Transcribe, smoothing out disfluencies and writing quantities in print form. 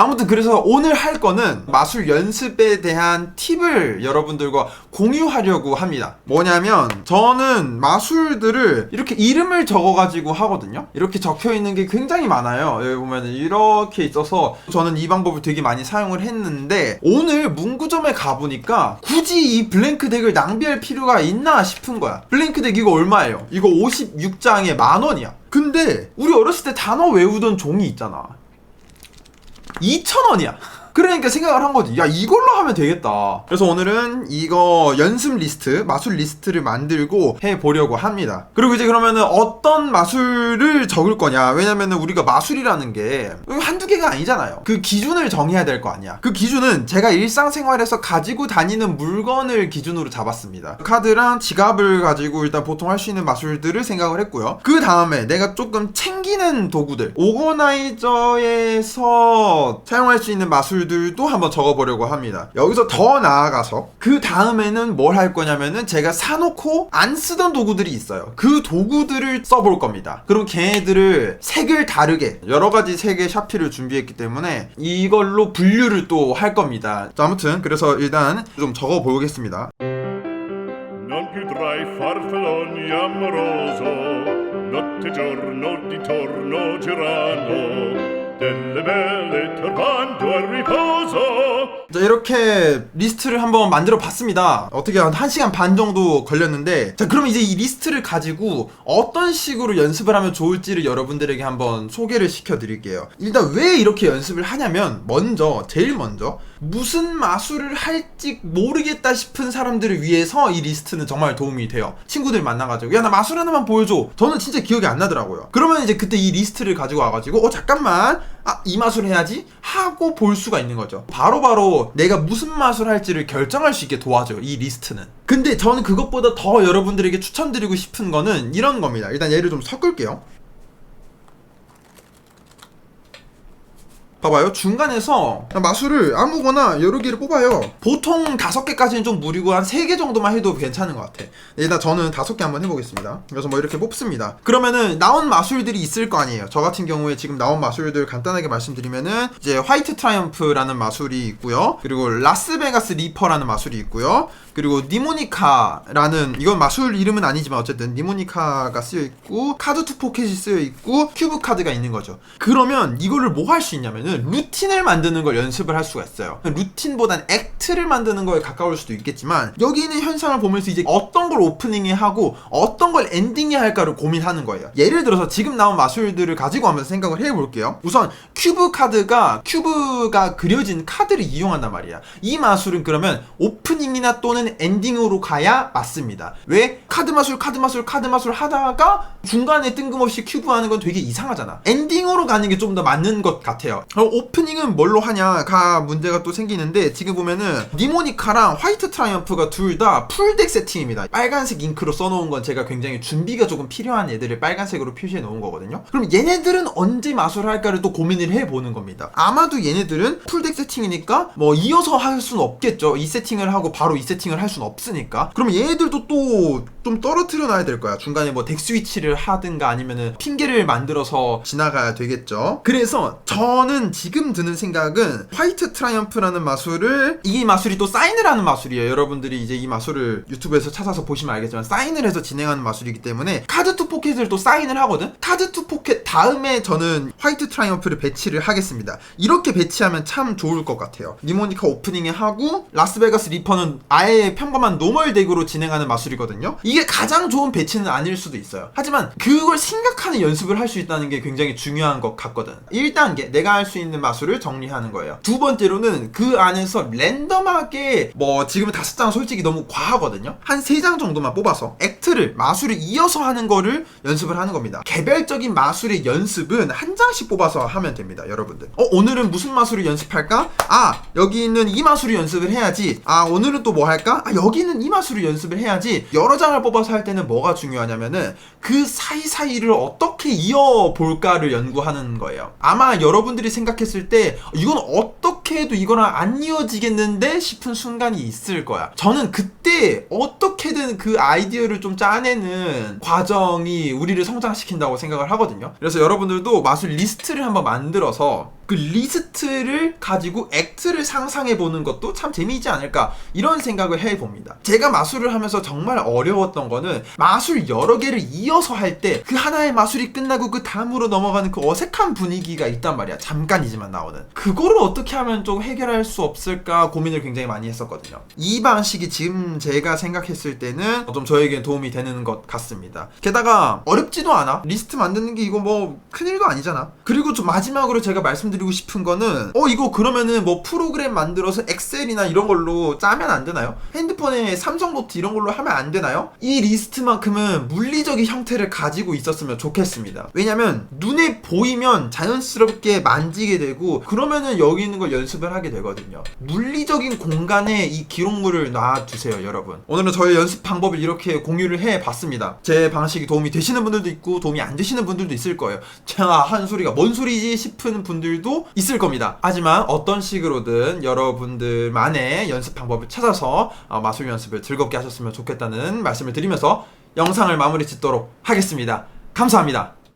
아무튼 그래서 오늘 할 거는 마술 연습에 대한 팁을 여러분들과 공유하려고 합니다. 뭐냐면 저는 마술들을 이렇게 이름을 적어가지고 하거든요. 이렇게 적혀있는 게 굉장히 많아요. 여기 보면 이렇게 있어서 저는 이 방법을 되게 많이 사용을 했는데 오늘 문구점에 가보니까 굳이 이 블랭크 덱을 낭비할 필요가 있나 싶은 거야. 블랭크 덱 이거 얼마예요? 이거 56장에 10,000원이야. 근데 우리 어렸을 때 단어 외우던 종이 있잖아. 2,000원이야. 그러니까 생각을 한 거지. 야, 이걸로 하면 되겠다. 그래서 오늘은 이거 연습 리스트, 마술 리스트를 만들고 해보려고 합니다. 그리고 이제 그러면은 어떤 마술을 적을 거냐. 왜냐면은 우리가 마술이라는 게 한두 개가 아니잖아요. 그 기준을 정해야 될 거 아니야. 그 기준은 제가 일상생활에서 가지고 다니는 물건을 기준으로 잡았습니다. 카드랑 지갑을 가지고 일단 보통 할 수 있는 마술들을 생각을 했고요. 그 다음에 내가 조금 챙기는 도구들, 오거나이저에서 사용할 수 있는 마술 들도 한번 적어보려고 합니다. 여기서 더 나아가서 그 다음에는 뭘 할 거냐면은 제가 사놓고 안 쓰던 도구들이 있어요. 그 도구들을 써볼 겁니다. 그럼 걔네들을 색을 다르게 여러가지 색의 샤피를 준비했기 때문에 이걸로 분류를 또 할 겁니다. 자, 아무튼 그래서 일단 좀 적어보겠습니다. Non più tra i farfalloni amoroso, notte giorno di torno girano, delle belle turbando al riposo. 자, 이렇게 리스트를 한번 만들어 봤습니다. 어떻게 한 1시간 반 정도 걸렸는데, 자, 그럼 이제 이 리스트를 가지고 어떤 식으로 연습을 하면 좋을지를 여러분들에게 한번 소개를 시켜 드릴게요. 일단 왜 이렇게 연습을 하냐면 제일 먼저 무슨 마술을 할지 모르겠다 싶은 사람들을 위해서 이 리스트는 정말 도움이 돼요. 친구들 만나가지고 야, 나 마술 하나만 보여줘. 저는 진짜 기억이 안 나더라고요. 그러면 이제 그때 이 리스트를 가지고 와가지고 잠깐만, 이 마술 해야지 하고 볼 수가 있는 거죠. 바로바로 내가 무슨 마술 할지를 결정할 수 있게 도와줘요, 이 리스트는. 근데 저는 그것보다 더 여러분들에게 추천드리고 싶은 거는 이런 겁니다. 일단 얘를 좀 섞을게요. 봐봐요. 중간에서 마술을 아무거나 여러 개를 뽑아요. 보통 5개까지는 좀 무리고 한 3개 정도만 해도 괜찮은 것 같아. 일단 저는 5개 한번 해보겠습니다. 그래서 뭐 이렇게 뽑습니다. 그러면은 나온 마술들이 있을 거 아니에요. 저 같은 경우에 지금 나온 마술들 간단하게 말씀드리면은 이제 화이트 트라이엄프라는 마술이 있고요. 그리고 라스베가스 리퍼라는 마술이 있고요. 그리고 니모니카라는, 이건 마술 이름은 아니지만 어쨌든 니모니카가 쓰여있고 카드 투 포켓이 쓰여있고 큐브 카드가 있는 거죠. 그러면 이거를 뭐 할 수 있냐면은 루틴을 만드는 걸 연습을 할 수가 있어요. 루틴보단 액트를 만드는 거에 가까울 수도 있겠지만 여기 있는 현상을 보면서 이제 어떤 걸 오프닝에 하고 어떤 걸 엔딩에 할까를 고민하는 거예요. 예를 들어서 지금 나온 마술들을 가지고 하면서 생각을 해볼게요. 우선 큐브 카드가 큐브가 그려진 카드를 이용한단 말이야. 이 마술은 그러면 오프닝이나 또는 엔딩으로 가야 맞습니다. 왜? 카드 마술 하다가 중간에 뜬금없이 큐브 하는 건 되게 이상하잖아. 엔딩으로 가는 게 좀 더 맞는 것 같아요. 오프닝은 뭘로 하냐가 문제가 또 생기는데, 지금 보면은 니모니카랑 화이트 트라이엄프가 둘 다 풀덱 세팅입니다. 빨간색 잉크로 써놓은 건 제가 굉장히 준비가 조금 필요한 애들을 빨간색으로 표시해 놓은 거거든요. 그럼 얘네들은 언제 마술을 할까를 또 고민을 해보는 겁니다. 아마도 얘네들은 풀덱 세팅이니까 뭐 이어서 할 수는 없겠죠. 이 세팅을 하고 바로 이 세팅을 할 수는 없으니까. 그럼 얘네들도 또 좀 떨어뜨려 놔야 될 거야. 중간에 뭐 덱 스위치를 하든가 아니면은 핑계를 만들어서 지나가야 되겠죠. 그래서 저는 지금 드는 생각은 화이트 트라이엄프라는 마술을, 이 마술이 또 사인을 하는 마술이에요. 여러분들이 이제 이 마술을 유튜브에서 찾아서 보시면 알겠지만 사인을 해서 진행하는 마술이기 때문에 카드 투 포켓을 또 사인을 하거든. 카드 투 포켓 다음에 저는 화이트 트라이엄프를 배치를 하겠습니다. 이렇게 배치하면 참 좋을 것 같아요. 니모니카 오프닝에 하고 라스베가스 리퍼는 아예 평범한 노멀 덱으로 진행하는 마술이거든요. 이게 가장 좋은 배치는 아닐 수도 있어요. 하지만 그걸 생각하는 연습을 할 수 있다는 게 굉장히 중요한 것 같거든. 1단계 내가 할 수 있는 마술을 정리하는 거예요. 두 번째로는 그 안에서 랜덤하게, 뭐 지금 5장 솔직히 너무 과하거든요. 한 3장 정도만 뽑아서 액트를, 마술을 이어서 하는 거를 연습을 하는 겁니다. 개별적인 마술의 연습은 한 장씩 뽑아서 하면 됩니다. 여러분들 오늘은 무슨 마술을 연습할까? 여기 있는 이 마술을 연습을 해야지. 오늘은 또 뭐 할까? 여기 있는 이 마술을 연습을 해야지. 여러 장을 뽑아서 할 때는 뭐가 중요하냐면은 그 사이사이를 어떻게 이어볼까를 연구하는 거예요. 아마 여러분들이 생각했을 때 이건 어떻게 해도 이거랑 안 이어지겠는데 싶은 순간이 있을 거야. 저는 그때 어떻게든 그 아이디어를 좀 짜내는 과정이 우리를 성장시킨다고 생각을 하거든요. 그래서 여러분들도 마술 리스트를 한번 만들어서 그 리스트를 가지고 액트를 상상해 보는 것도 참 재미있지 않을까 이런 생각을 해봅니다. 제가 마술을 하면서 정말 어려웠던 거는 마술 여러 개를 이어서 할 때 그 하나의 마술이 끝나고 그 다음으로 넘어가는 그 어색한 분위기가 있단 말이야. 잠깐이지만 나오는. 그거를 어떻게 하면 좀 해결할 수 없을까 고민을 굉장히 많이 했었거든요. 이 방식이 지금 제가 생각했을 때는 좀 저에게 도움이 되는 것 같습니다. 게다가 어렵지도 않아. 리스트 만드는 게 이거 뭐 큰일도 아니잖아. 그리고 좀 마지막으로 제가 말씀드리고 싶은 거는 이거 그러면은 뭐 프로그램 만들어서 엑셀이나 이런 걸로 짜면 안 되나요? 핸드폰에 삼성 노트 이런 걸로 하면 안 되나요? 이 리스트만큼은 물리적인 형태를 가지고 있었으면 좋겠습니다. 왜냐면 눈에 보이면 자연스럽게 만지게 되고 그러면은 여기 있는 걸 연습을 하게 되거든요. 물리적인 공간에 이 기록물을 놔두세요, 여러분. 오늘은 저의 연습 방법을 이렇게 공유를 해봤습니다. 제 방식이 도움이 되시는 분들도 있고 도움이 안 되시는 분들도 있을 거예요. 제가 한 소리가 뭔 소리지 싶은 분들도 있을 겁니다. 하지만 어떤 식으로든 여러분들만의 연습 방법을 찾아서 마술 연습을 즐겁게 하셨으면 좋겠다는 말씀을 드리면서 영상을 마무리 짓도록 하겠습니다. 감사합니다.